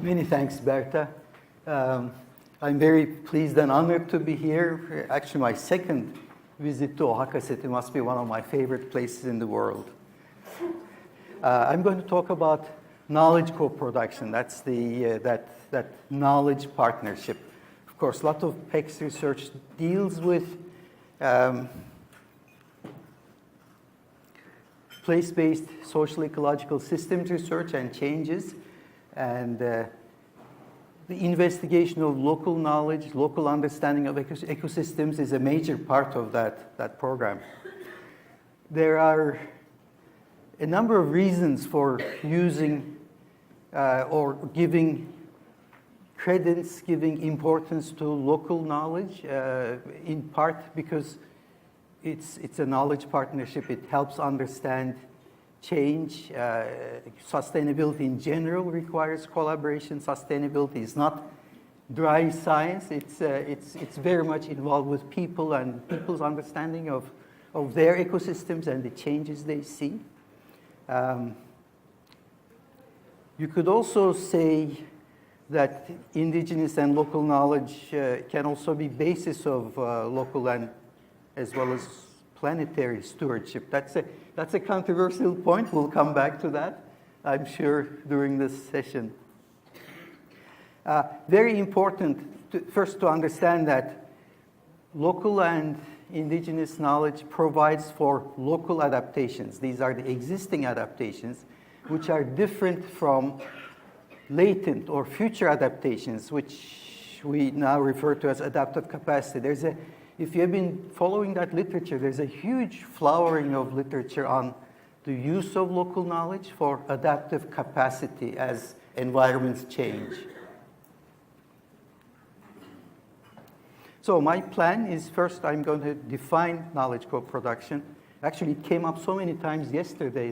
Many thanks, Berta. I'm very pleased and honored to be here. Actually, my second visit to Oaxaca City must be one of my favorite places in the world. I'm going to talk about knowledge co-production. That's the that knowledge partnership. Of course, a lot of PECS research deals with place-based social ecological systems research and changes, and the investigation of local knowledge, local understanding of ecosystems is a major part of that program. There are a number of reasons for using or giving credence, giving importance to local knowledge, in part because it's a knowledge partnership. It helps understand change. Sustainability in general requires collaboration. Sustainability is not dry science. It's very much involved with people and people's understanding of their ecosystems and the changes they see. You could also say that indigenous and local knowledge can also be basis of local and as well as planetary stewardship. That's a controversial point. We'll come back to that, I'm sure, during this session. Very important first to understand that local and indigenous knowledge provides for local adaptations. These are the existing adaptations, which are different from latent or future adaptations, which we now refer to as adaptive capacity. If you have been following that literature, there's a huge flowering of literature on the use of local knowledge for adaptive capacity as environments change. So my plan is first I'm going to define knowledge co-production. Actually, it came up so many times yesterday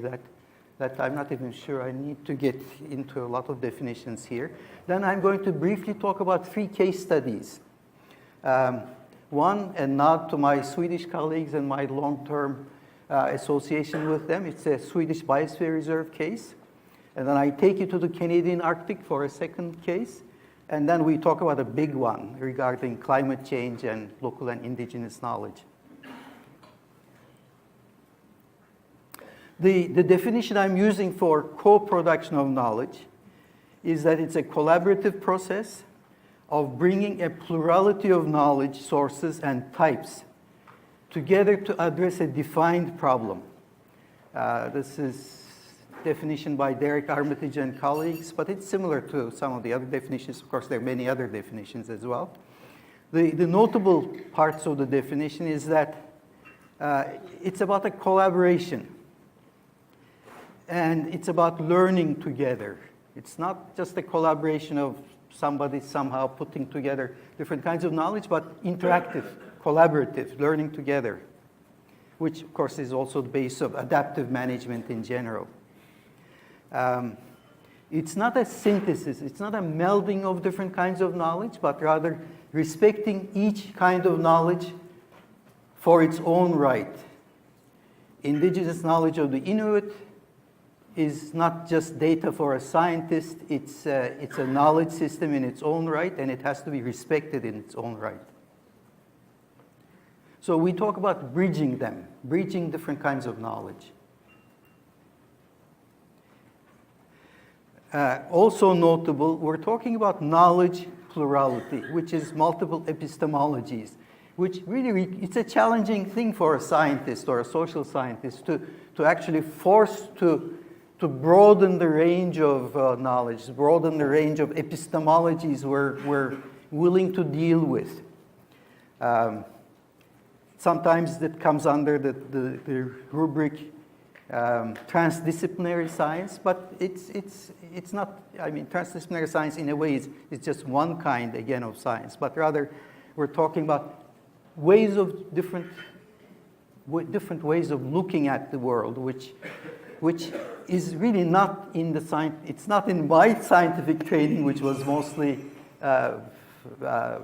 that I'm not even sure I need to get into a lot of definitions here. Then I'm going to briefly talk about 3 case studies. One, a nod to my Swedish colleagues and my long-term association with them. It's a Swedish Biosphere Reserve case. And then I take you to the Canadian Arctic for a second case. And then we talk about a big one regarding climate change and local and indigenous knowledge. The definition I'm using for co-production of knowledge is that it's a collaborative process of bringing a plurality of knowledge sources and types together to address a defined problem. This is definition by Derek Armitage and colleagues, but it's similar to some of the other definitions. Of course, there are many other definitions as well. The notable parts of the definition is that it's about a collaboration, and it's about learning together. It's not just a collaboration of somebody somehow putting together different kinds of knowledge, but interactive, collaborative, learning together, which of course is also the base of adaptive management in general. It's not a synthesis, it's not a melding of different kinds of knowledge, but rather respecting each kind of knowledge for its own right. Indigenous knowledge of the Inuit is not just data for a scientist, it's a knowledge system in its own right, and it has to be respected in its own right. So we talk about bridging them, bridging different kinds of knowledge. Also notable, we're talking about knowledge plurality, which is multiple epistemologies, which really, it's a challenging thing for a scientist or a social scientist to actually force to broaden the range of knowledge, broaden the range of epistemologies we're willing to deal with. Sometimes that comes under the rubric transdisciplinary science, but it's not, I mean, transdisciplinary science in a way is just one kind, again, of science, but rather we're talking about ways of different ways of looking at the world, which is really not in the science, it's not in my scientific training, which was mostly, well, a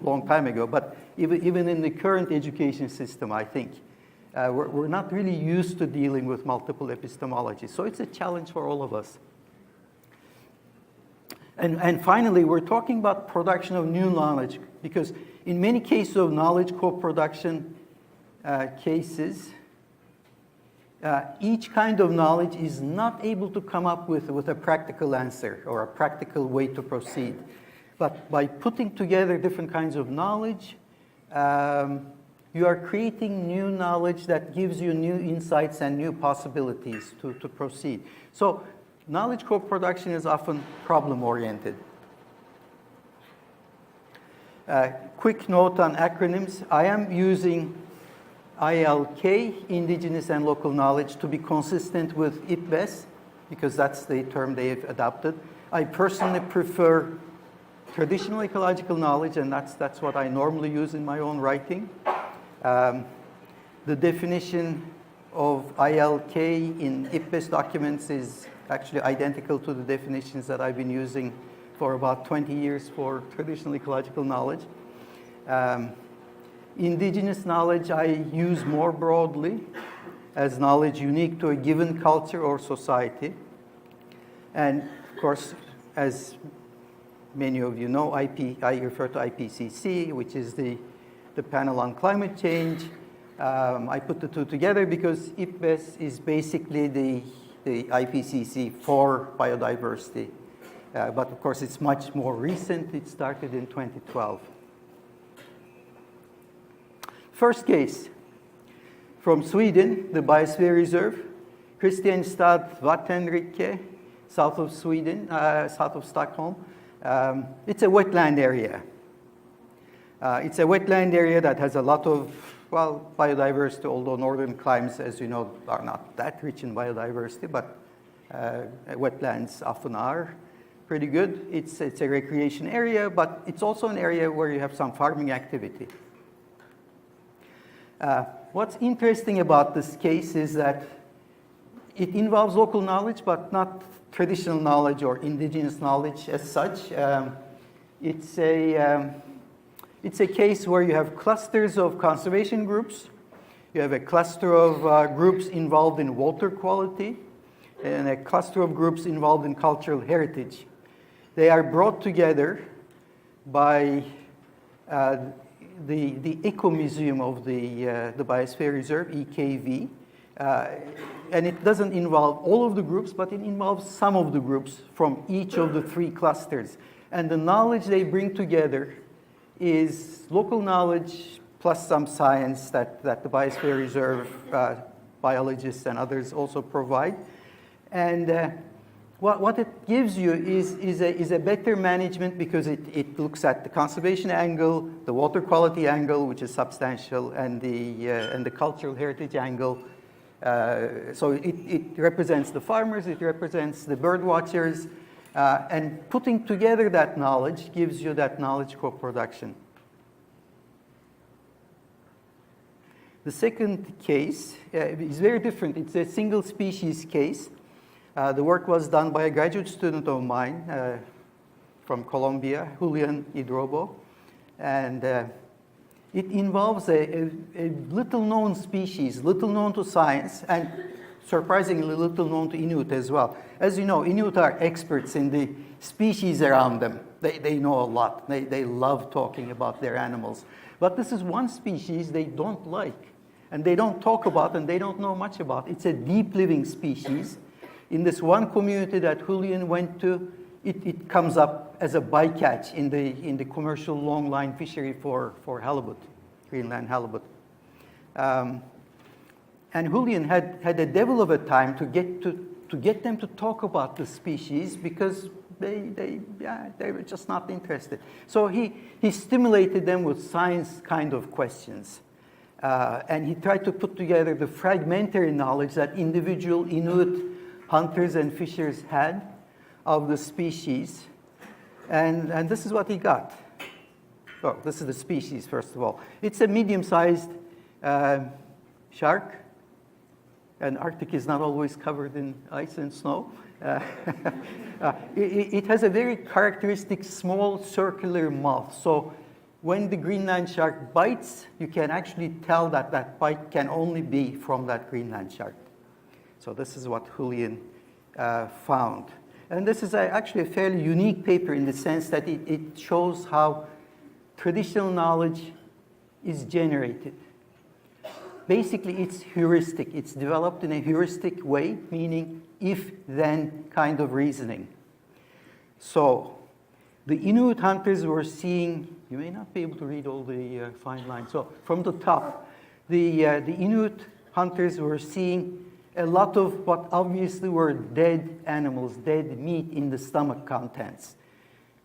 long time ago, but even in the current education system, I think, we're not really used to dealing with multiple epistemologies. So it's a challenge for all of us. And finally, we're talking about production of new knowledge, because in many cases of knowledge co-production cases, each kind of knowledge is not able to come up with a practical answer or a practical way to proceed. But by putting together different kinds of knowledge, you are creating new knowledge that gives you new insights and new possibilities to proceed. So knowledge co-production is often problem-oriented. Quick note on acronyms. I am using ILK, Indigenous and Local Knowledge, to be consistent with IPBES, because that's the term they've adopted. I personally prefer traditional ecological knowledge, and that's what I normally use in my own writing. The definition of ILK in IPBES documents is actually identical to the definitions that I've been using for about 20 years for traditional ecological knowledge. Indigenous knowledge I use more broadly as knowledge unique to a given culture or society. And of course, as many of you know, I refer to IPCC, which is the panel on climate change. I put the two together because IPBES is basically the IPCC for biodiversity. But of course, it's much more recent. It started in 2012. First case, from Sweden, the Biosphere Reserve, Kristianstad Vattenrike, south of Sweden, south of Stockholm. It's a wetland area. It's a wetland area that has a lot of, well, biodiversity, although northern climes, as you know, are not that rich in biodiversity, but wetlands often are pretty good. It's a recreation area, but it's also an area where you have some farming activity. What's interesting about this case is that it involves local knowledge, but not traditional knowledge or indigenous knowledge as such. It's a case where you have clusters of conservation groups. You have a cluster of groups involved in water quality, and a cluster of groups involved in cultural heritage. They are brought together by the Eco Museum of the Biosphere Reserve, EKV. And it doesn't involve all of the groups, but it involves some of the groups from each of the three clusters. And the knowledge they bring together is local knowledge plus some science that the Biosphere Reserve biologists and others also provide. And what it gives you is a better management, because it looks at the conservation angle, the water quality angle, which is substantial, and the cultural heritage angle. So it represents the farmers, it represents the bird watchers, and putting together that knowledge gives you that knowledge co-production. The second case is very different. It's a single species case. The work was done by a graduate student of mine from Colombia, Julian Idrobo, and it involves a little-known species, little known to science, and surprisingly little known to Inuit as well. As you know, Inuit are experts in the species around them. They know a lot. They love talking about their animals. But this is one species they don't like, and they don't talk about, and they don't know much about. It's a deep-living species. In this one community that Julian went to, it comes up as a bycatch in the commercial long-line fishery for halibut, Greenland halibut. And Julian had a devil of a time to get them to talk about the species, because they were just not interested. So he stimulated them with science kind of questions. And he tried to put together the fragmentary knowledge that individual Inuit hunters and fishers had of the species. And this is what he got. Oh, this is the species, first of all. It's a medium-sized shark. And Arctic is not always covered in ice and snow. It has a very characteristic small circular mouth. So when the Greenland shark bites, you can actually tell that that bite can only be from that Greenland shark. So this is what Julian found. And this is actually a fairly unique paper in the sense that it shows how traditional knowledge is generated. Basically, it's heuristic. It's developed in a heuristic way, meaning if-then kind of reasoning. So the Inuit hunters were seeing, you may not be able to read all the fine lines. So from the top, the Inuit hunters were seeing a lot of what obviously were dead animals, dead meat in the stomach contents.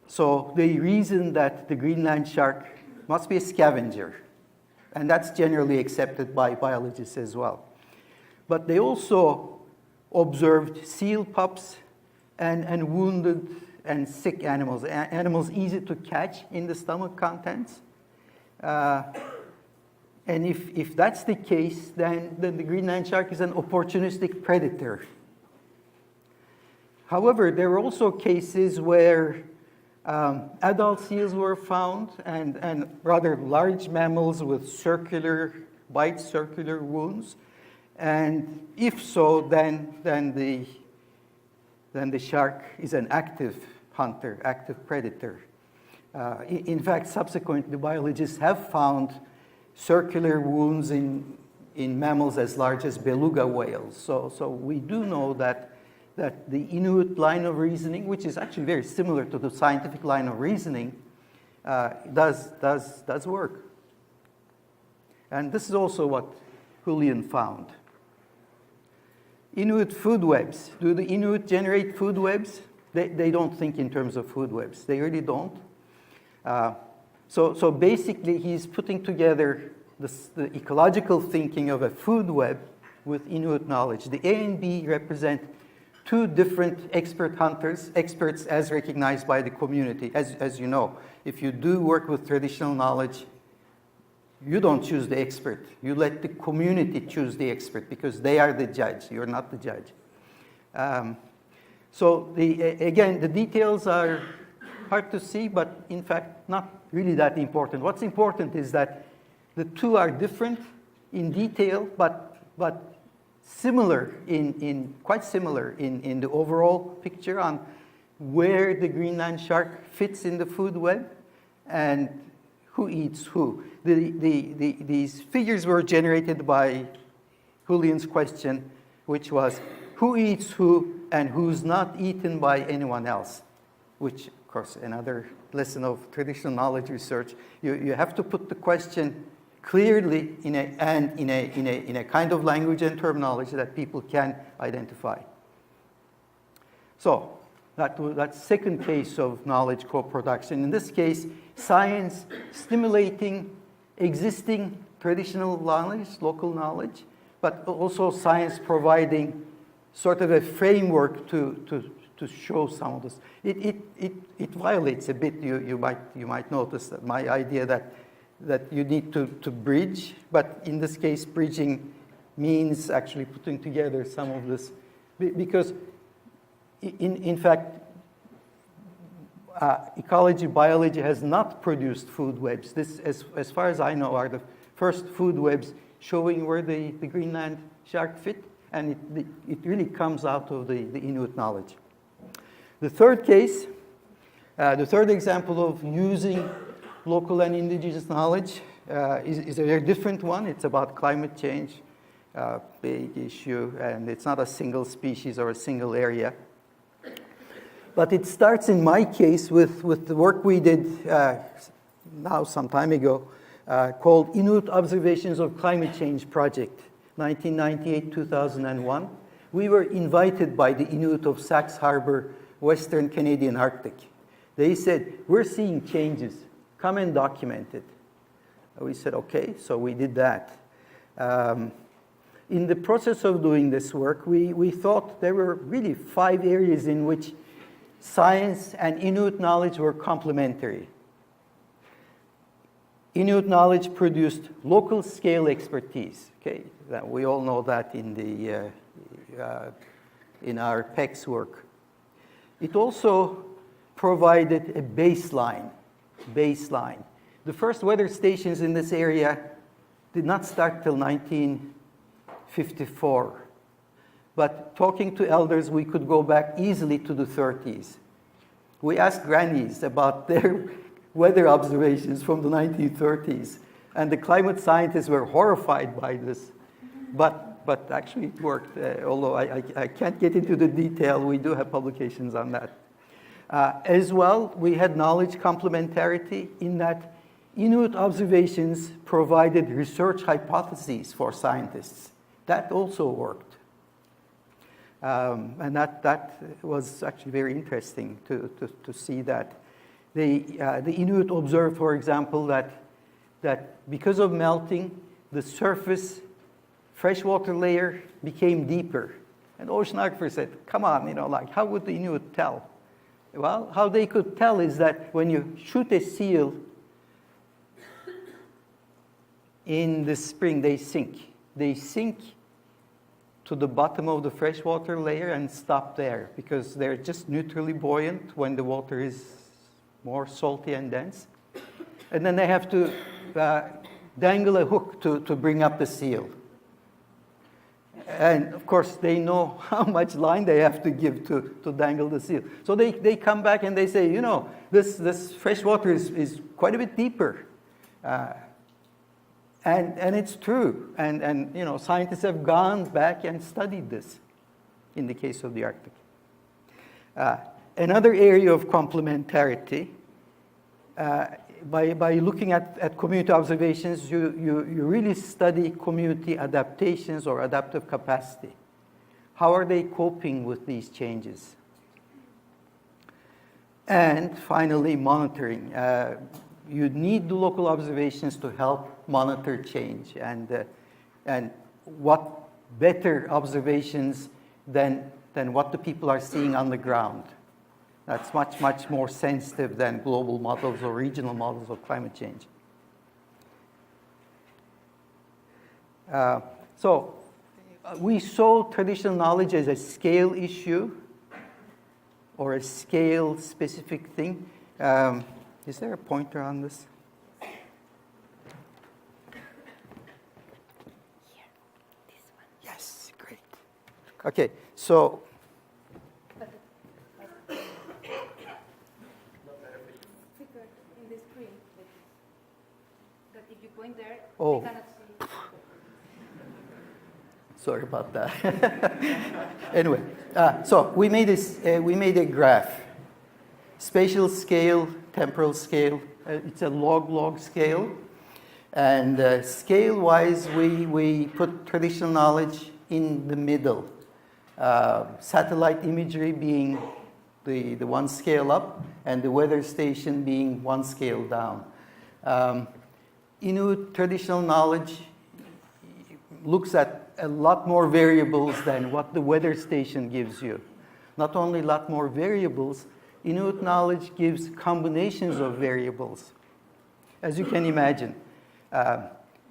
So they reasoned that the Greenland shark must be a scavenger. And that's generally accepted by biologists as well. But they also observed seal pups and wounded and sick animals, animals easy to catch in the stomach contents. And if that's the case, then the Greenland shark is an opportunistic predator. However, there were also cases where adult seals were found and rather large mammals with circular wounds. And if so, then the shark is an active hunter, active predator. In fact, subsequently, biologists have found circular wounds in mammals as large as beluga whales. So we do know that the Inuit line of reasoning, which is actually very similar to the scientific line of reasoning, does work. And this is also what Julian found. Inuit food webs. Do the Inuit generate food webs? They don't think in terms of food webs. They really don't. So basically, he's putting together the ecological thinking of a food web with Inuit knowledge. The A and B represent two different expert hunters, experts as recognized by the community. As you know, if you do work with traditional knowledge, you don't choose the expert. You let the community choose the expert because they are the judge. You're not the judge. So again, the details are hard to see, but in fact, not really that important. What's important is that the two are different in detail, but similar quite similar in the overall picture on where the Greenland shark fits in the food web and who eats who. These figures were generated by Julian's question, which was who eats who and who's not eaten by anyone else, which, of course, another lesson of traditional knowledge research. You have to put the question clearly in a kind of language and terminology that people can identify. So that's second case of knowledge co-production. In this case, science stimulating existing traditional knowledge, local knowledge, but also science providing sort of a framework to show some of this. It violates a bit. You might notice that my idea that you need to bridge, but in this case, bridging means actually putting together some of this, because in fact, ecology, biology has not produced food webs. This, as far as I know, are the first food webs showing where the Greenland shark fit, and it really comes out of the Inuit knowledge. The third case, the third example of using local and indigenous knowledge is a very different one. It's about climate change, big issue, and it's not a single species or a single area. But it starts in my case with the work we did now some time ago called Inuit Observations of Climate Change Project, 1998-2001. We were invited by the Inuit of Sax Harbor, Western Canadian Arctic. They said, we're seeing changes. Come and document it. We said, okay, so we did that. In the process of doing this work, we thought there were really 5 areas in which science and Inuit knowledge were complementary. Inuit knowledge produced local scale expertise. Okay, we all know that in our PECS work. It also provided a baseline. The first weather stations in this area did not start till 1954. but talking to elders, we could go back easily to the 30s. We asked grannies about their weather observations from the 1930s, and the climate scientists were horrified by this. But actually it worked, although I can't get into the detail. We do have publications on that. As well, we had knowledge complementarity in that Inuit observations provided research hypotheses for scientists. That also worked. And that was actually very interesting to see that. The Inuit observed, for example, that because of melting, the surface freshwater layer became deeper. And oceanographers said, come on, like, how would the Inuit tell? Well, how they could tell is that when you shoot a seal in the spring, they sink. They sink to the bottom of the freshwater layer and stop there because they're just neutrally buoyant when the water is more salty and dense. And then they have to dangle a hook to bring up the seal. And of course, they know how much line they have to give to dangle the seal. So they come back and they say, this fresh water is quite a bit deeper. And it's true. And scientists have gone back and studied this in the case of the Arctic. Another area of complementarity, by looking at community observations, you really study community adaptations or adaptive capacity. How are they coping with these changes? And finally, monitoring. You need the local observations to help monitor change. And what better observations than what the people are seeing on the ground? That's much, much more sensitive than global models or regional models of climate change. So we saw traditional knowledge as a scale issue or a scale-specific thing. Is there a pointer on this? Here, this one. Yes, great. Okay, so In the screen, that if you point there, Oh. they cannot see. sorry about that. Anyway, so we made a graph. Spatial scale, temporal scale. It's a log scale. And scale-wise, we put traditional knowledge in the middle. Satellite imagery being the one scale up, and the weather station being one scale down. Inuit traditional knowledge looks at a lot more variables than what the weather station gives you. Not only a lot more variables, Inuit knowledge gives combinations of variables. As you can imagine,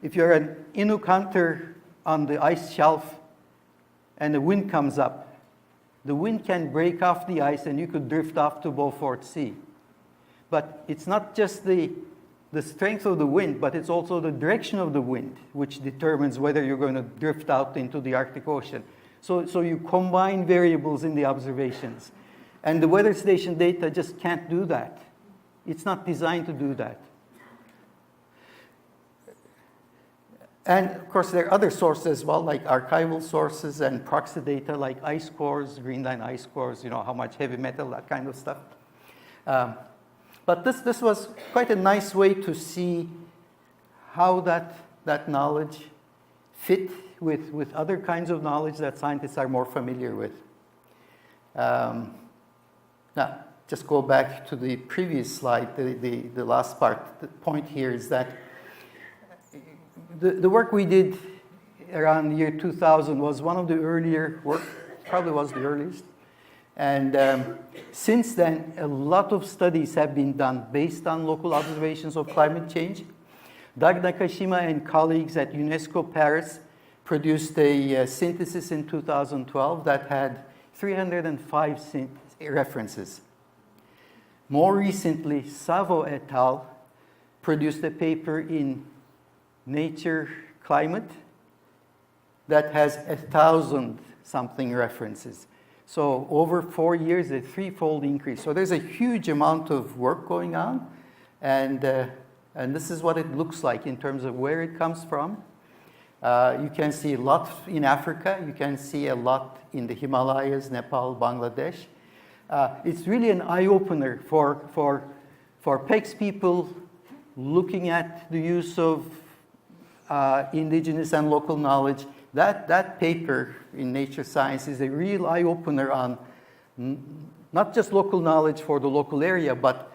if you're an Inuk hunter on the ice shelf and the wind comes up, the wind can break off the ice and you could drift off to Beaufort Sea. But it's not just the strength of the wind, but it's also the direction of the wind, which determines whether you're going to drift out into the Arctic Ocean. So you combine variables in the observations. And the weather station data just can't do that. It's not designed to do that. And of course, there are other sources as well, like archival sources and proxy data, like ice cores, Greenland ice cores, how much heavy metal, that kind of stuff. But this was quite a nice way to see how that knowledge fit with other kinds of knowledge that scientists are more familiar with. Now, just go back to the previous slide, the last part. The point here is that the work we did around the year 2000 was one of the earlier work, probably was the earliest. And since then, a lot of studies have been done based on local observations of climate change. Doug Nakashima and colleagues at UNESCO Paris produced a synthesis in 2012 that had 305 references. More recently, Savo et al. Produced a paper in Nature Climate that has 1,000 something references. So over 4 years, a threefold increase. So there's a huge amount of work going on, and this is what it looks like in terms of where it comes from. You can see a lot in Africa. You can see a lot in the Himalayas, Nepal, Bangladesh. It's really an eye-opener for PECS people looking at the use of indigenous and local knowledge. That paper in Nature Science is a real eye-opener on not just local knowledge for the local area, but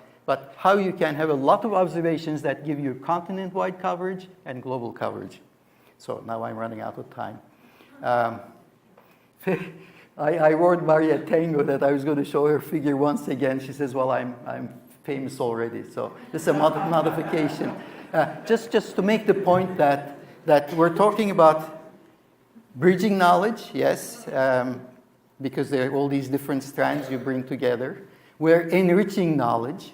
how you can have a lot of observations that give you continent-wide coverage and global coverage. So now I'm running out of time. I warned Maria Tango that I was going to show her figure once again. She says, well, I'm famous already. So this is a modification. Just to make the point that we're talking about bridging knowledge, yes, because there are all these different strands you bring together. We're enriching knowledge,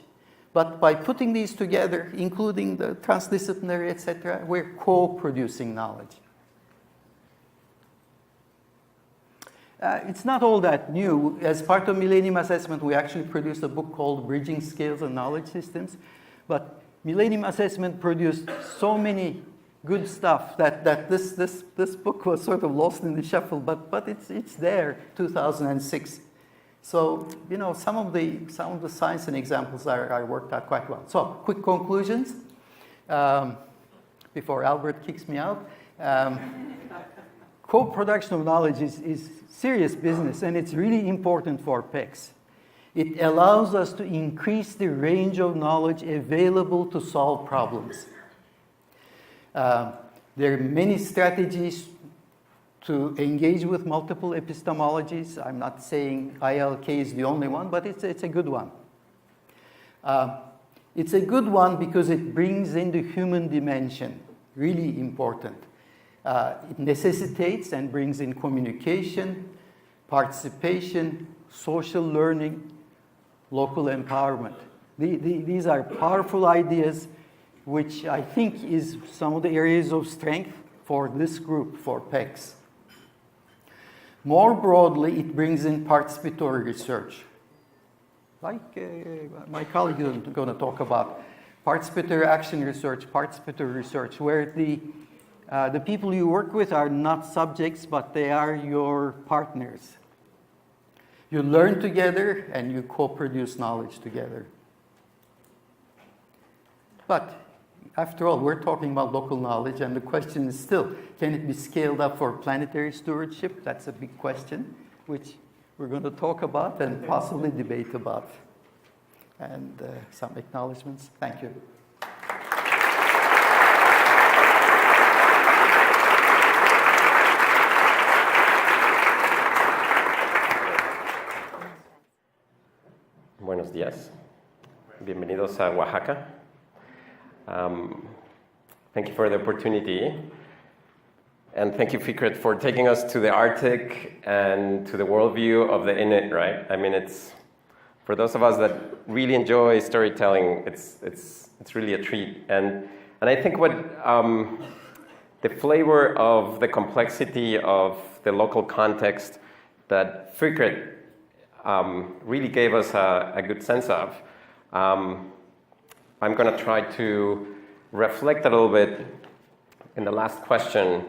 but by putting these together, including the transdisciplinary, etc., we're co-producing knowledge. It's not all that new. As part of Millennium Assessment, we actually produced a book called Bridging Skills and Knowledge Systems. But Millennium Assessment produced so many good stuff that this book was sort of lost in the shuffle, but it's there, 2006. So, you know, some of the science and examples are worked out quite well. So, quick conclusions before Albert kicks me out. Co-production of knowledge is serious business, and it's really important for PECS. It allows us to increase the range of knowledge available to solve problems. There are many strategies to engage with multiple epistemologies. I'm not saying ILK is the only one, but it's a good one. It's a good one because it brings in the human dimension, really important. It necessitates and brings in communication, participation, social learning, local empowerment. These are powerful ideas, which I think is some of the areas of strength for this group, for PECS. More broadly, it brings in participatory research. Like my colleague is going to talk about participatory action research, participatory research, where the people you work with are not subjects, but they are your partners. You learn together and you co-produce knowledge together. But after all, we're talking about local knowledge, and the question is still, can it be scaled up for planetary stewardship? That's a big question, which we're going to talk about and possibly debate about. And some acknowledgements. Thank you. Buenos días. Bienvenidos a Oaxaca. Thank you for the opportunity. And thank you, Fikret, for taking us to the Arctic and to the worldview of the Inuit, right? I mean, it's, for those of us that really enjoy storytelling, it's really a treat. And I think what the flavor of the complexity of the local context that Fikret really gave us a good sense of. I'm going to try to reflect a little bit in the last question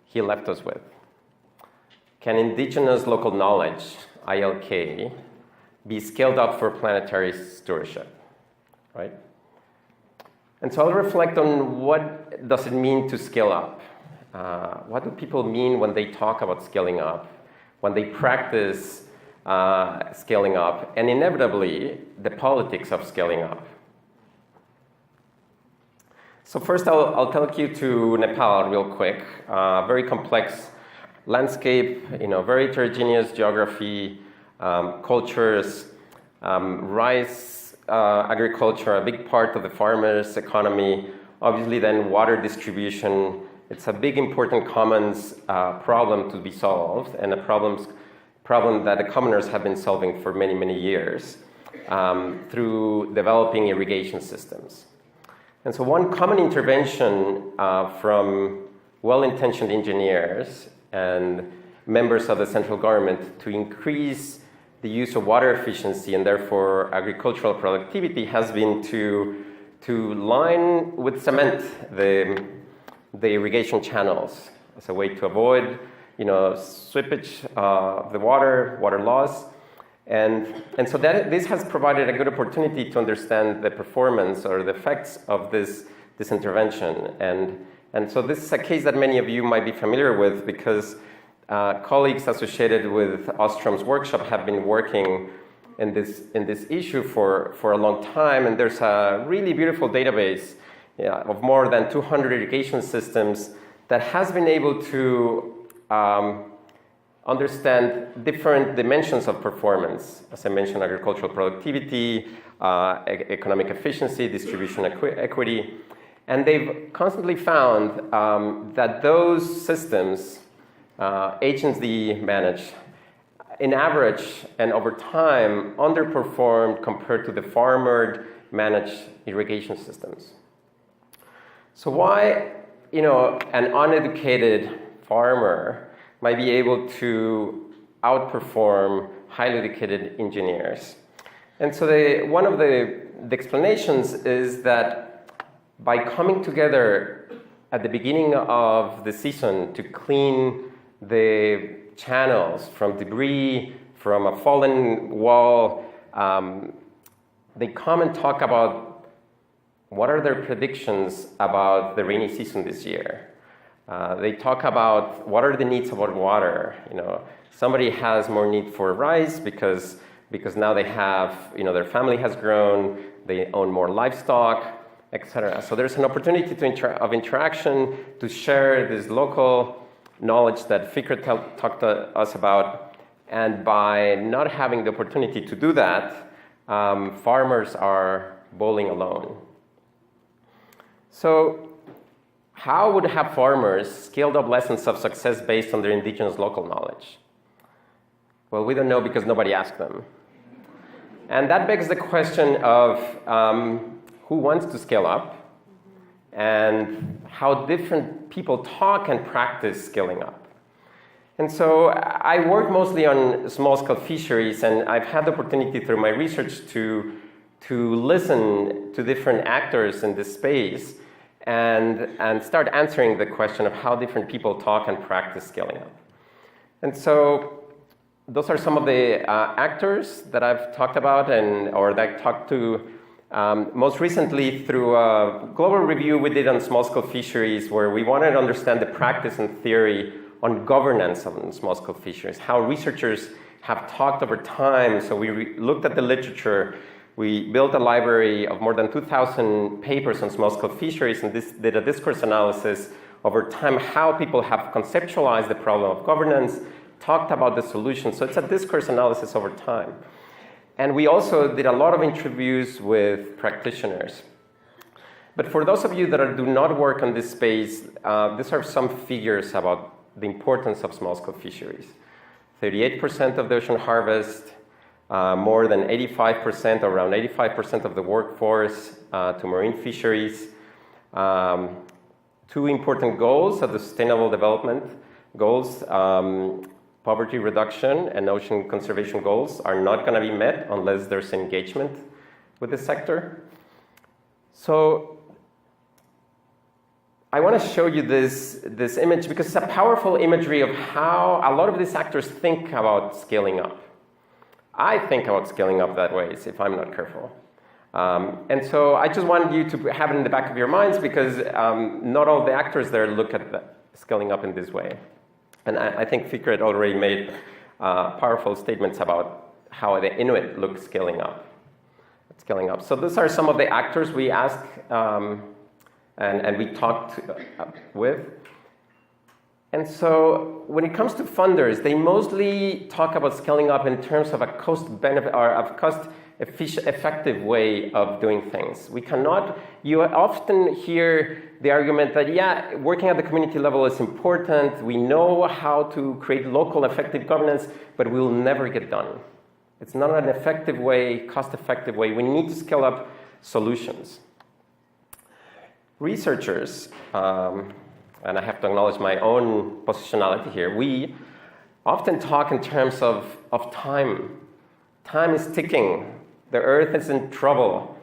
he left us with. Can indigenous local knowledge, ILK, be scaled up for planetary stewardship, right? And so I'll reflect on what does it mean to scale up. What do people mean when they talk about scaling up, when they practice scaling up, and inevitably, the politics of scaling up. So first, I'll take you to Nepal real quick. Very complex landscape, very heterogeneous geography, cultures, rice agriculture, a big part of the farmers' economy. Obviously, then water distribution. It's a big, important commons problem to be solved, and a problem that the commoners have been solving for many, many years through developing irrigation systems. And so one common intervention from well-intentioned engineers and members of the central government to increase the use of water efficiency and therefore agricultural productivity has been to line with cement the irrigation channels as a way to avoid, sweepage of the water loss. And so this has provided a good opportunity to understand the performance or the effects of this intervention. And so this is a case that many of you might be familiar with because colleagues associated with Ostrom's workshop have been working in this issue for a long time. And there's a really beautiful database of more than 200 irrigation systems that has been able to understand different dimensions of performance. As I mentioned, agricultural productivity, economic efficiency, distribution equity. And they've constantly found that those systems, agency managed, in average and over time, underperformed compared to the farmer-managed irrigation systems. So why, an uneducated farmer might be able to outperform highly educated engineers? And so one of the explanations is that by coming together at the beginning of the season to clean the channels from debris, from a fallen wall, they come and talk about what are their predictions about the rainy season this year. They talk about what are the needs about water. Somebody has more need for rice because now they have, their family has grown, they own more livestock, etc. So there's an opportunity of interaction to share this local knowledge that Fikret talked to us about. And by not having the opportunity to do that, farmers are bowling alone. So how would have farmers scaled up lessons of success based on their indigenous local knowledge? Well, we don't know because nobody asked them. And that begs the question of who wants to scale up and how different people talk and practice scaling up. And so I work mostly on small-scale fisheries, and I've had the opportunity through my research to listen to different actors in this space and start answering the question of how different people talk and practice scaling up. And so those are some of the actors that I've talked about or that I talked to most recently through a global review we did on small-scale fisheries, where we wanted to understand the practice and theory on governance of small-scale fisheries, how researchers have talked over time. So we looked at the literature. We built a library of more than 2,000 papers on small-scale fisheries, and this did a discourse analysis over time, how people have conceptualized the problem of governance, talked about the solution. So it's a discourse analysis over time. And we also did a lot of interviews with practitioners. But for those of you that do not work on this space, these are some figures about the importance of small-scale fisheries. 38% of the ocean harvest, more than 85%, around 85% of the workforce to marine fisheries. Two important goals of the Sustainable Development Goals, poverty reduction and ocean conservation goals, are not going to be met unless there's engagement with the sector. So I want to show you this image because it's a powerful imagery of how a lot of these actors think about scaling up. I think about scaling up that way if I'm not careful. And so I just wanted you to have it in the back of your minds because not all the actors there look at scaling up in this way. And I think Fikret already made powerful statements about how the Inuit look scaling up. So those are some of the actors we asked and we talked with. And so when it comes to funders, they mostly talk about scaling up in terms of a cost-benefit or of cost-effective way of doing things. You often hear the argument that, yeah, working at the community level is important. We know how to create local effective governance, but we'll never get done. It's not an effective way, cost-effective way. We need to scale up solutions. Researchers, and I have to acknowledge my own positionality here, we often talk in terms of time. Time is ticking. The earth is in trouble.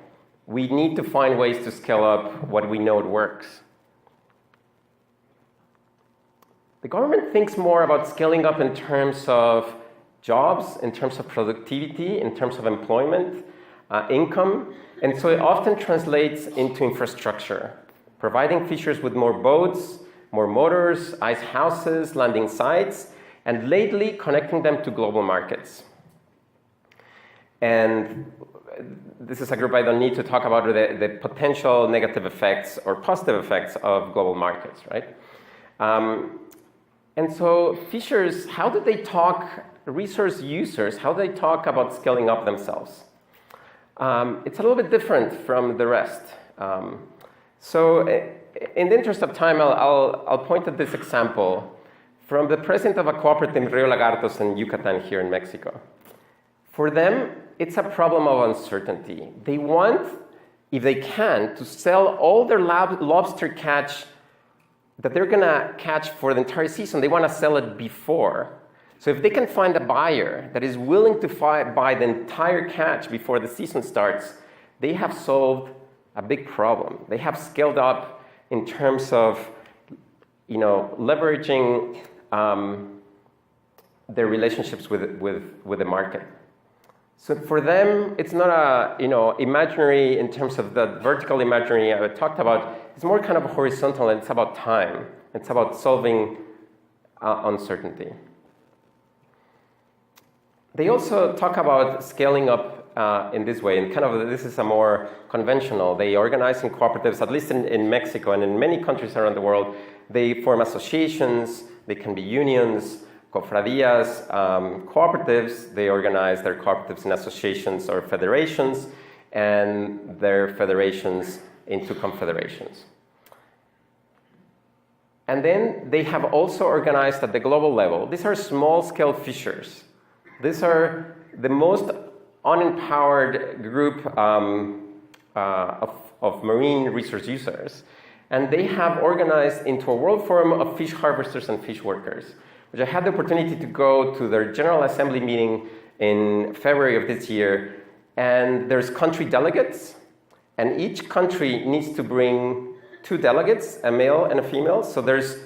We need to find ways to scale up what we know works. The government thinks more about scaling up in terms of jobs, in terms of productivity, in terms of employment, income, and so it often translates into infrastructure, providing fishers with more boats, more motors, ice houses, landing sites, and lately connecting them to global markets. And this is a group I don't need to talk about the potential negative effects or positive effects of global markets, right? And so fishers, how do they talk, resource users, how do they talk about scaling up themselves? It's a little bit different from the rest. So in the interest of time, I'll point at this example from the president of a cooperative in Rio Lagartos in Yucatan here in Mexico. For them, it's a problem of uncertainty. They want, if they can, to sell all their lobster catch that they're going to catch for the entire season. They want to sell it before. So if they can find a buyer that is willing to buy the entire catch before the season starts, they have solved a big problem. They have scaled up in terms of, leveraging their relationships with the market. So for them, it's not a, imaginary in terms of the vertical imaginary I talked about. It's more kind of horizontal, and it's about time. It's about solving uncertainty. They also talk about scaling up in this way, and kind of this is a more conventional. They organize in cooperatives, at least in Mexico and in many countries around the world. They form associations, they can be unions, cofradías, cooperatives. They organize their cooperatives in associations or federations, and their federations into confederations. And then they have also organized at the global level. These are small-scale fishers. These are the most unempowered group of marine resource users. And they have organized into a world forum of fish harvesters and fish workers, which I had the opportunity to go to their General Assembly meeting in February of this year. And there's country delegates, and each country needs to bring 2 delegates, a male and a female. So there's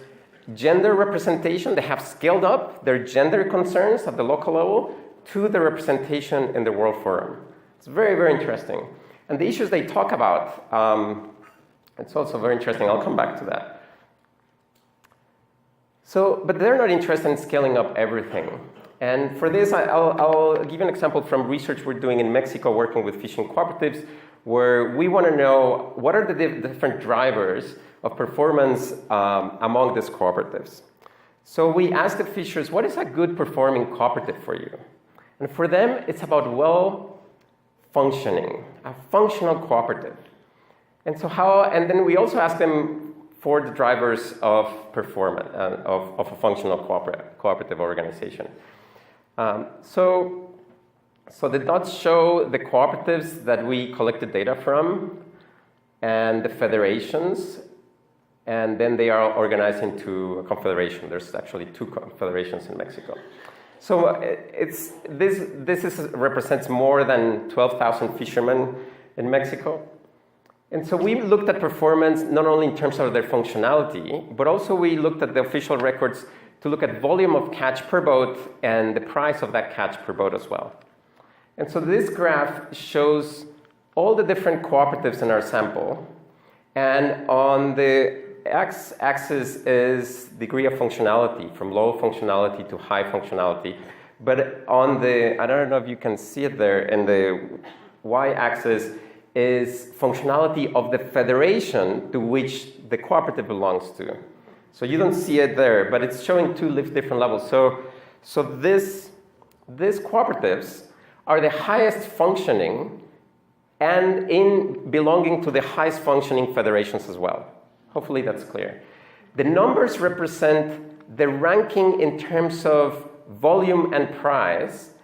gender representation. They have scaled up their gender concerns at the local level to the representation in the World Forum. It's very, very interesting. And the issues they talk about, it's also very interesting. I'll come back to that. So, but they're not interested in scaling up everything. And for this, I'll give an example from research we're doing in Mexico working with fishing cooperatives, where we want to know what are the different drivers of performance among these cooperatives. So we asked the fishers, what is a good performing cooperative for you? And for them, it's about well-functioning, a functional cooperative. And so and then we also asked them for the drivers of performance, of a functional cooperative organization. So the dots show the cooperatives that we collected data from and the federations, and then they are organized into a confederation. There's actually 2 confederations in Mexico. So this represents more than 12,000 fishermen in Mexico. And so we looked at performance not only in terms of their functionality, but also we looked at the official records to look at volume of catch per boat and the price of that catch per boat as well. And so this graph shows all the different cooperatives in our sample. And on the x-axis is degree of functionality, from low functionality to high functionality. But on I don't know if you can see it there, in the y-axis is functionality of the federation to which the cooperative belongs to. So you don't see it there, but it's showing 2 different levels. So these cooperatives are the highest functioning and in belonging to the highest functioning federations as well. Hopefully that's clear. The numbers represent the ranking in terms of volume and price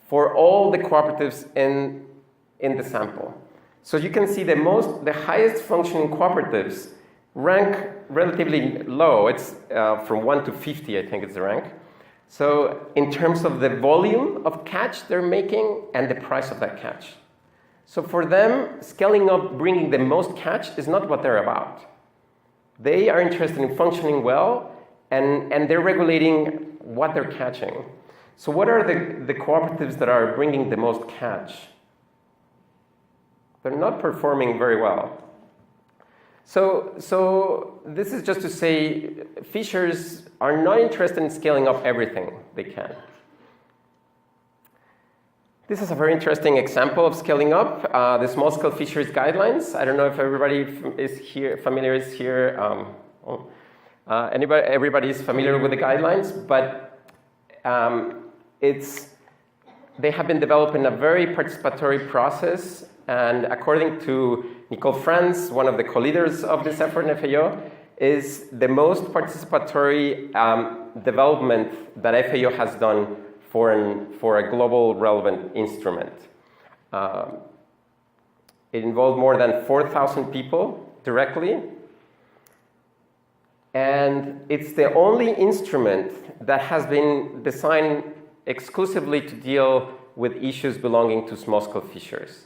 for all the cooperatives in the sample. So you can see the highest functioning cooperatives rank relatively low. It's from 1 to 50, I think it's the rank. So in terms of the volume of catch they're making and the price of that catch. So for them, scaling up, bringing the most catch is not what they're about. They are interested in functioning well, and they're regulating what they're catching. So what are the cooperatives that are bringing the most catch? They're not performing very well. So this is just to say fishers are not interested in scaling up everything they can. This is a very interesting example of scaling up, the small-scale fisheries guidelines. I don't know if everybody is here, familiar. Everybody is familiar with the guidelines, but they have been developed in a very participatory process. And according to Nicole Franz, one of the co-leaders of this effort in FAO, is the most participatory development that FAO has done for a global relevant instrument. It involved more than 4,000 people directly. And it's the only instrument that has been designed exclusively to deal with issues belonging to small-scale fisheries.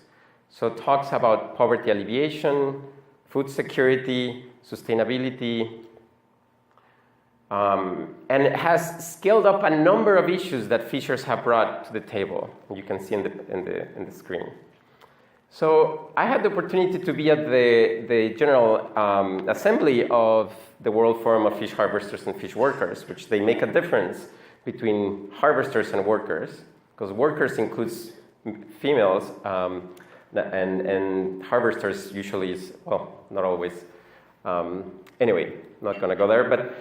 So it talks about poverty alleviation, food security, sustainability, and it has scaled up a number of issues that fishers have brought to the table. You can see in the screen. So I had the opportunity to be at the General Assembly of the World Forum of Fish Harvesters and Fish Workers, which they make a difference between harvesters and workers, because workers includes females, and harvesters usually is, well, not always. Anyway, not going to go there, but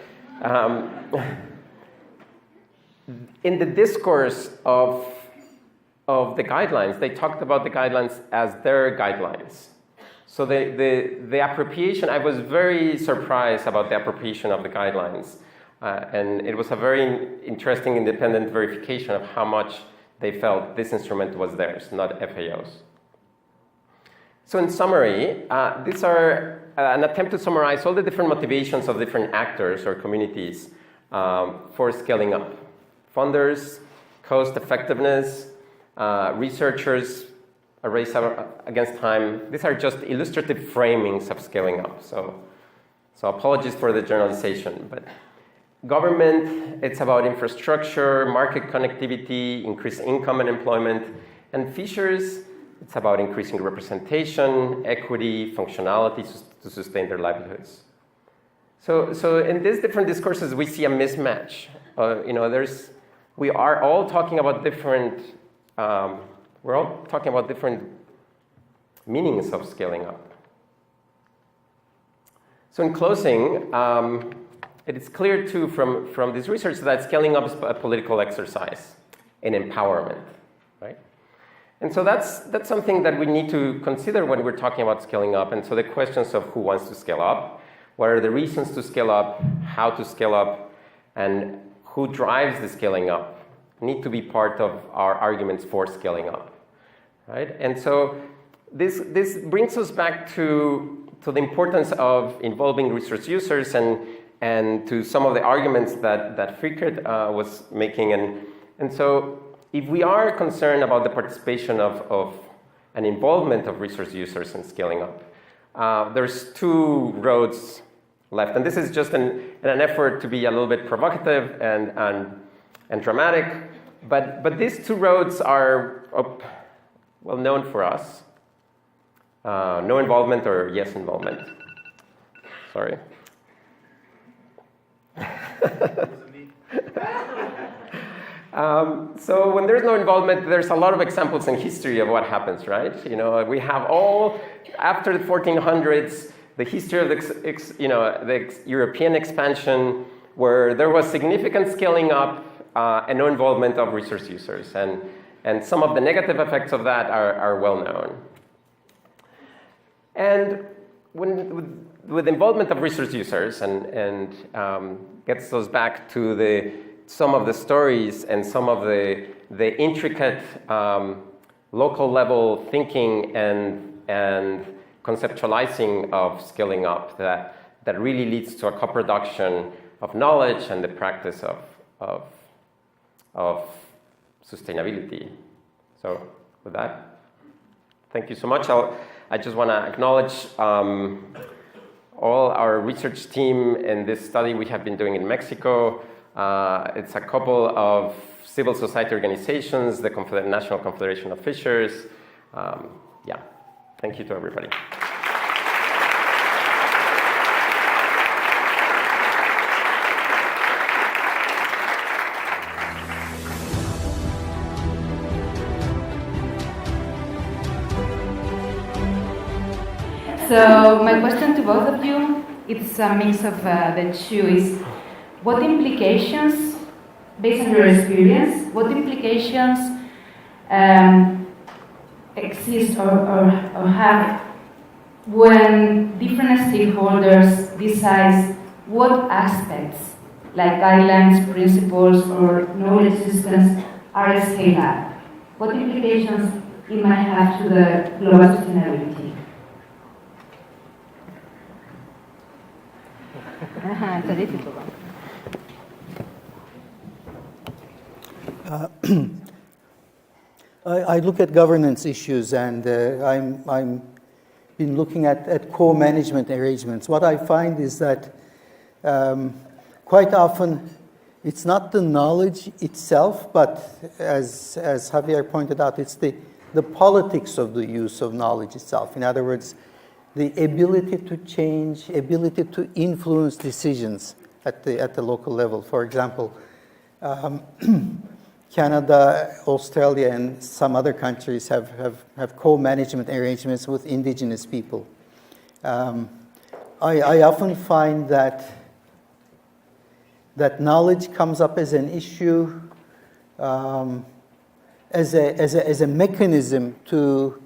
in the discourse of the guidelines, they talked about the guidelines as their guidelines. So the appropriation, I was very surprised about the appropriation of the guidelines. And it was a very interesting independent verification of how much they felt this instrument was theirs, not FAO's. So in summary, these are an attempt to summarize all the different motivations of different actors or communities for scaling up. Funders, cost effectiveness, researchers, a race against time. These are just illustrative framings of scaling up. So apologies for the generalization, but government, it's about infrastructure, market connectivity, increased income and employment, and fishers, it's about increasing representation, equity, functionality to sustain their livelihoods. So in these different discourses, we see a mismatch. We are all talking about different. We're all talking about different meanings of scaling up. So in closing, it is clear too from this research that scaling up is a political exercise in empowerment, right? And so that's something that we need to consider when we're talking about scaling up. And so the questions of who wants to scale up, what are the reasons to scale up, how to scale up, and who drives the scaling up need to be part of our arguments for scaling up, right? And so this brings us back to the importance of involving resource users and to some of the arguments that Fikret was making. And so if we are concerned about the participation of an involvement of resource users in scaling up, there's two roads left. And this is just in an effort to be a little bit provocative and dramatic. But these two roads are well known for us. No involvement or yes involvement. Sorry. So when there's no involvement, there's a lot of examples in history of what happens, right? We have all, after the 1400s, the history of the European expansion, where there was significant scaling up and no involvement of resource users. And some of the negative effects of that are well known. And with involvement of resource users and gets us back to some of the stories and some of the intricate local level thinking and conceptualizing of scaling up that really leads to a co-production of knowledge and the practice of of sustainability. So with that, thank you so much. I just want to acknowledge all our research team in this study we have been doing in Mexico. It's a couple of civil society organizations, the National Confederation of Fishers. Yeah, thank you to everybody. So my question to both of you, it's a mix of the two, is what implications, based on your experience, what implications exist or have when different stakeholders decide what aspects, like guidelines, principles, or knowledge systems, are scaled up? What implications it might have to the global sustainability? It's a difficult one. I look at governance issues, and I'm been looking at co-management arrangements. What I find is that quite often it's not the knowledge itself, but as Xavier pointed out, it's the politics of the use of knowledge itself. In other words, the ability to change, ability to influence decisions at the local level. For example, Canada, Australia, and some other countries have co-management arrangements with indigenous people. I often find that knowledge comes up as an issue, as a mechanism to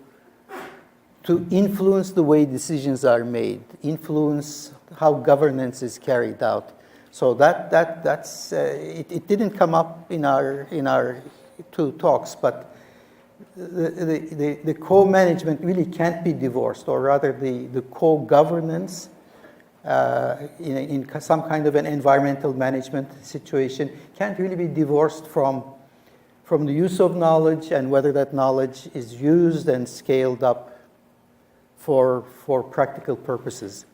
influence the way decisions are made, influence how governance is carried out. So that's it didn't come up in our two talks, but the co-management really can't be divorced, or rather the co-governance in some kind of an environmental management situation can't really be divorced from the use of knowledge and whether that knowledge is used and scaled up for practical purposes.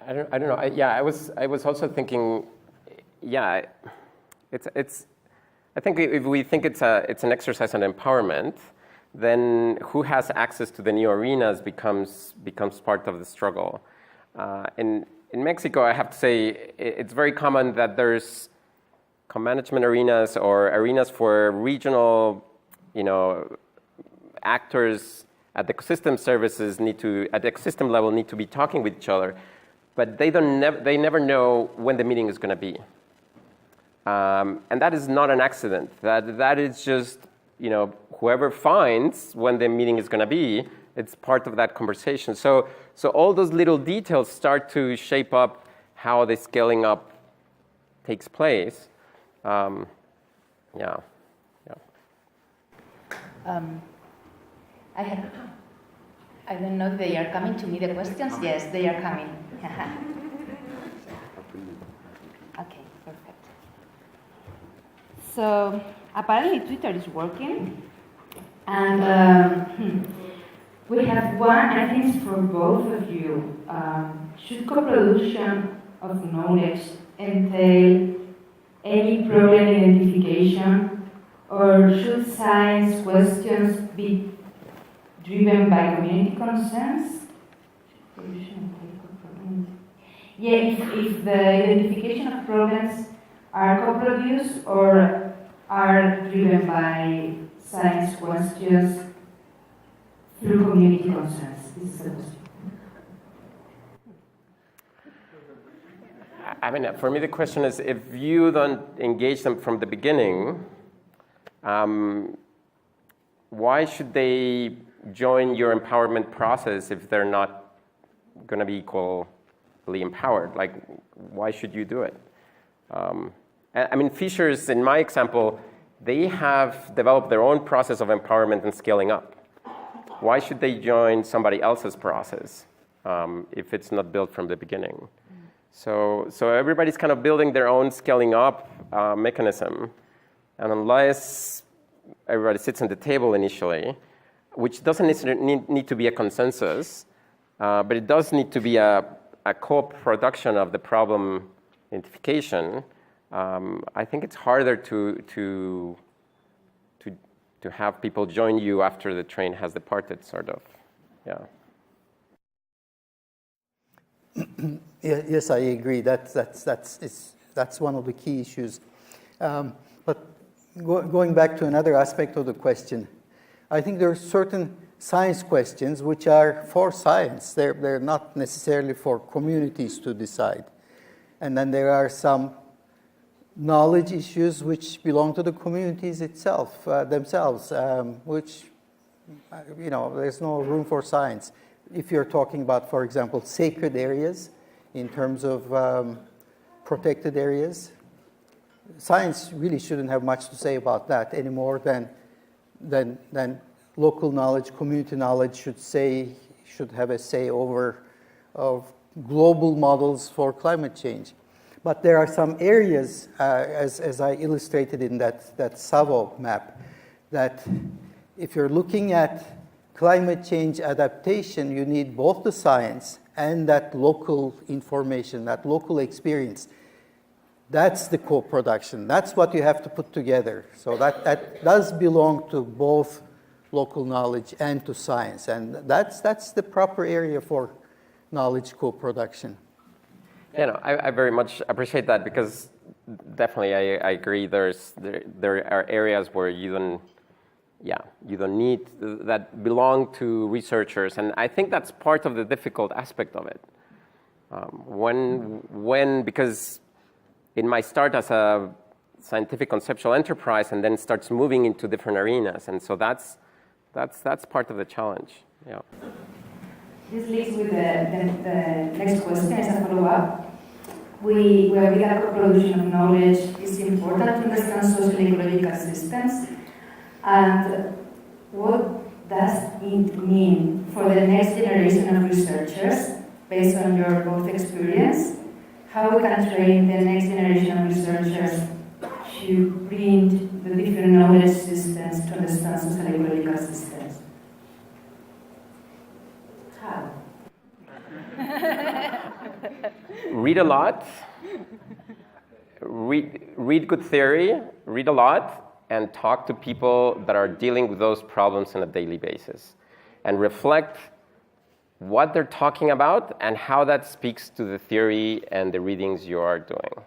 I don't know. I was also thinking. Yeah, it's. I think if we think it's an exercise on empowerment, then who has access to the new arenas becomes part of the struggle. In Mexico, I have to say it's very common that there's co-management arenas or arenas for regional, actors at the ecosystem services at the ecosystem level need to be talking with each other, but they never know when the meeting is going to be, and that is not an accident. That is just whoever finds when the meeting is going to be, it's part of that conversation. So all those little details start to shape up how the scaling up takes place. Yeah. I don't know if they are coming to me, the questions. Yes, they are coming. Okay, perfect. So apparently Twitter is working, and we have one, I think it's for both of you. Should co-production of knowledge entail any problem identification, or should science questions be driven by community concerns? Yeah, if the identification of problems are co-produced or are driven by science questions through community concerns. This is the question. I mean, for me, the question is, if you don't engage them from the beginning, why should they join your empowerment process if they're not going to be equally empowered? Like, why should you do it? I mean, fishers, in my example, they have developed their own process of empowerment and scaling up. Why should they join somebody else's process if it's not built from the beginning? So everybody's kind of building their own scaling up mechanism. And unless everybody sits on the table initially, which doesn't necessarily need to be a consensus, but it does need to be a co-production of the problem identification, I think it's harder to have people join you after the train has departed, sort of. Yeah. Yes, I agree. That's one of the key issues. But going back to another aspect of the question, I think there are certain science questions which are for science. They're not necessarily for communities to decide. And then there are some knowledge issues which belong to the communities themselves, which, there's no room for science. If you're talking about, for example, sacred areas in terms of protected areas, science really shouldn't have much to say about that any more than local knowledge, community knowledge should have a say over of global models for climate change. But there are some areas, as I illustrated in that SAVO map, that if you're looking at climate change adaptation, you need both the science and that local information, that local experience. That's the co-production. That's what you have to put together. So that does belong to both local knowledge and to science. And that's the proper area for knowledge co-production. I very much appreciate that, because definitely I agree there are areas where you don't need that belong to researchers, and I think that's part of the difficult aspect of it. Because it might start as a scientific conceptual enterprise and then starts moving into different arenas, and so that's part of the challenge. Yeah. This leads with the next question as a follow-up. Where we have co-production of knowledge is important to understand social ecological systems. And what does it mean for the next generation of researchers, based on your both experience, how we can train the next generation of researchers to bring the different knowledge systems to understand social ecological systems? How? Read a lot, read good theory, read a lot, and talk to people that are dealing with those problems on a daily basis, and reflect what they're talking about and how that speaks to the theory and the readings you are doing.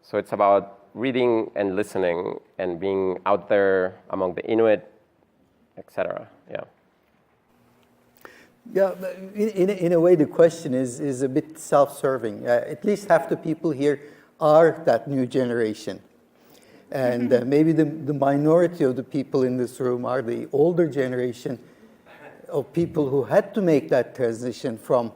So it's about reading and listening and being out there among the Inuit, etc. Yeah. Yeah, in a way, the question is a bit self-serving. At least half the people here are that new generation. And maybe the minority of the people in this room are the older generation of people who had to make that transition from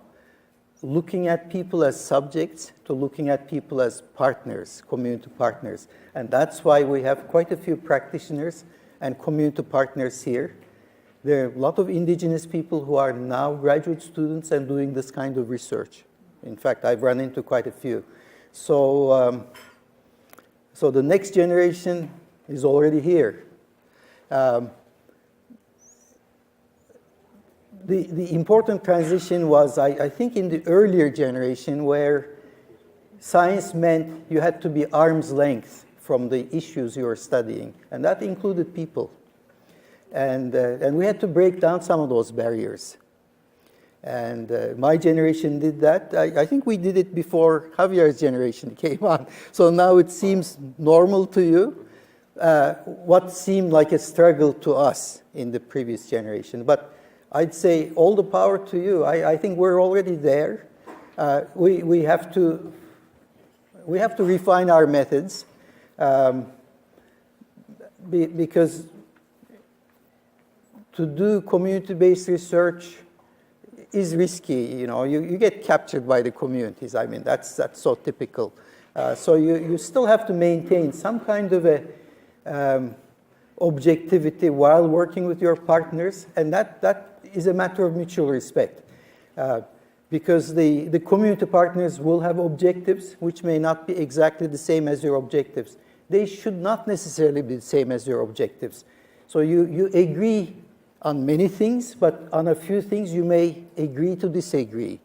looking at people as subjects to looking at people as partners, community partners. And that's why we have quite a few practitioners and community partners here. There are a lot of indigenous people who are now graduate students and doing this kind of research. In fact, I've run into quite a few. So the next generation is already here. The important transition was, I think, in the earlier generation, where science meant you had to be arm's length from the issues you were studying, and that included people. And we had to break down some of those barriers. And my generation did that. I think we did it before Javier's generation came on. So now it seems normal to you, what seemed like a struggle to us in the previous generation. But I'd say all the power to you. I think we're already there. We have to refine our methods because to do community-based research is risky. You get captured by the communities. I mean, that's so typical. So you still have to maintain some kind of a objectivity while working with your partners, and that is a matter of mutual respect. because the community partners will have objectives which may not be exactly the same as your objectives. They should not necessarily be the same as your objectives. So you agree on many things, but on a few things you may agree to disagree.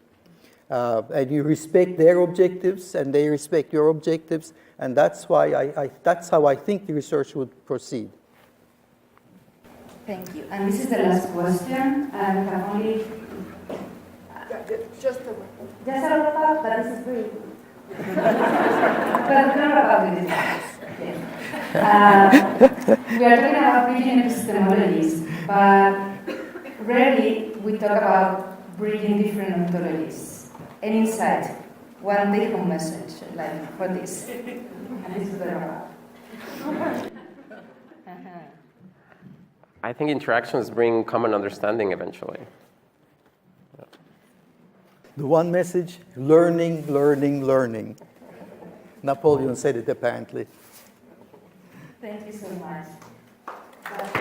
And you respect their objectives, and they respect your objectives, and that's why that's how I think the research would proceed. Thank you. And this is the last question. I have only Just a a wrap up, but this is brief. But we don't wrap up with this. Okay. We are talking about bridging epistemologies, but rarely we talk about bridging different ontologies. Any insight? One take-home message, like for this. And this is the wrap up. I think interactions bring common understanding eventually. The one message, learning, learning, learning. Napoleon said it apparently. Thank you so much.